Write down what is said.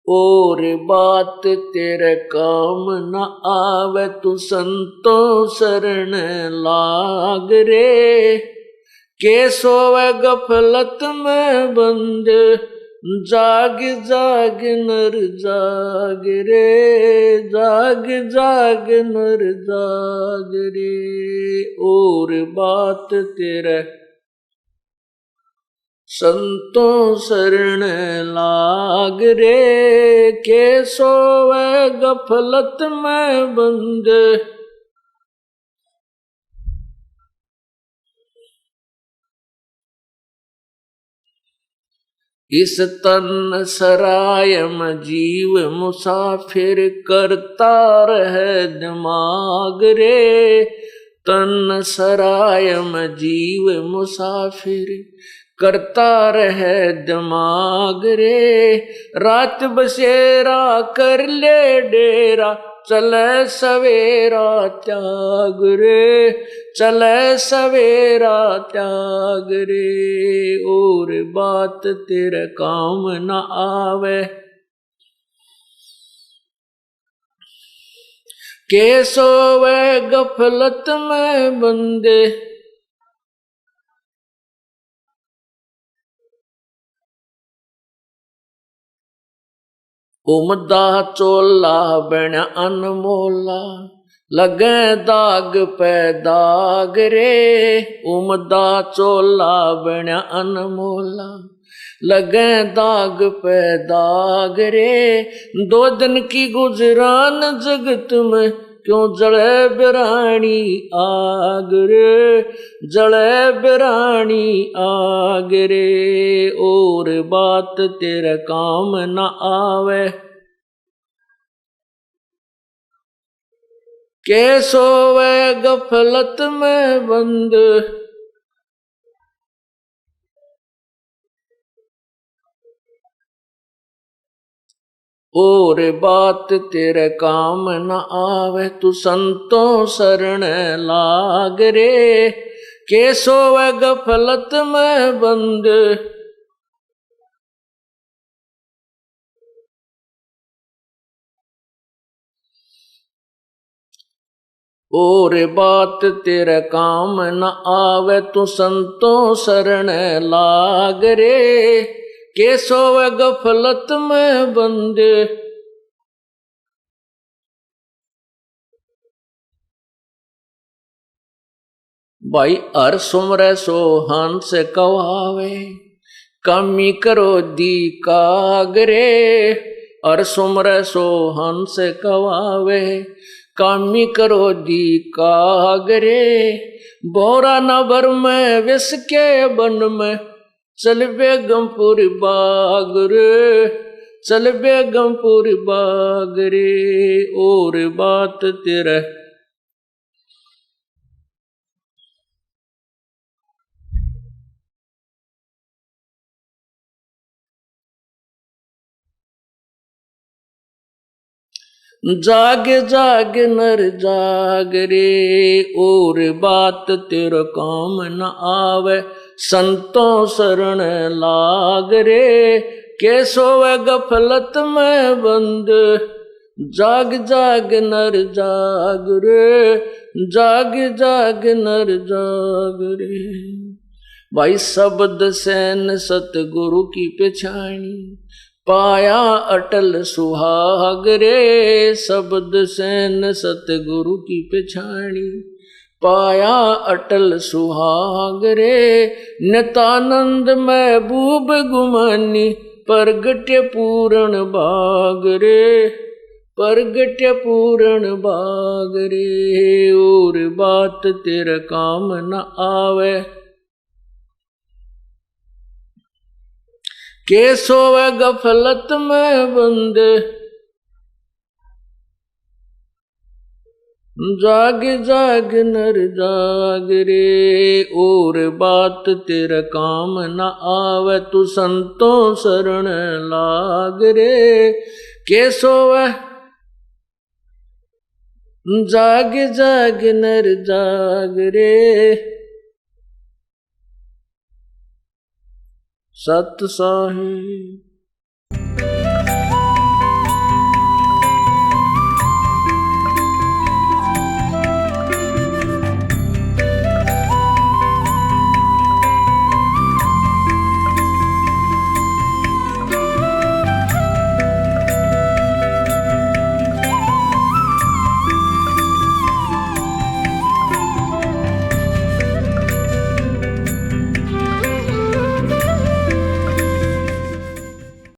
और बात तेरे काम न आवे तू संतों शरण लाग रे। के सोवे गफलत में बंद जाग जाग नर जाग रे, जाग जाग नर जाग रे। और बात तेरे संतों शरण लाग रे। के सोवे गफलत में बंद इस तन सराय में जीव मुसाफिर करता रहे दिमाग रे। तन सराय में जीव मुसाफिर करता रहे दिमाग रे। रात बसेरा कर ले डेरा चले सवेरा त्याग रे, चले सवेरा त्याग रे। और बात तेरे काम न आवे के सोवे गफलत में बंदे। उमदा चोला बन अनमोला लगे दाग पे दाग रे। उमदा चोला बन अनमोला लगे दाग पे दाग रे। दो दिन की गुजरान जगत में क्यों जले बिरानी आग रे, जले बिरानी आग रे। और बात तेरे काम न आवे के सोवे गफलत में बंद। और बात तेरे काम न आवे तू संतों शरण लाग रे। के सोवे गफलत में बंद और बात तेरे काम न आवे तू संतों शरण लाग रे। के सोवे गफलत में बंद भाई हर सुमरे सो हंस कवावे कमी करो दी कागरे। हर सुमरे सो हंस कवावे कामी करो दी कागरे। बोरा नबर में विष के बन में चल बेगमपुर बाग रे, चल बेगमपुर बाग रे। और बात तेरे जाग जाग नर जाग रे। और बात तेरे काम न आवे संतों शरण लाग रे। के सोवे गफलत में बंद जाग जाग नर जाग रे, जाग जाग नर जाग रे। भाई शब्द सैन सतगुरु की पछाणी पाया अटल सुहाग रे। शब्द सैन सतगुरु की पछाणी पाया अटल सुहाग रे। नितानंद महबूब गुमानी प्रगट्य पूर्ण भाग रे, प्रगट्य पूर्ण भाग रे। और बात तेरे काम न आवे के सोवे गफलत में बंद जाग जाग नर जाग रे। और बात तेरे काम न आवे तू संतों शरण लाग रे। के सोवे जाग जाग नर जाग रे। सत साहिब।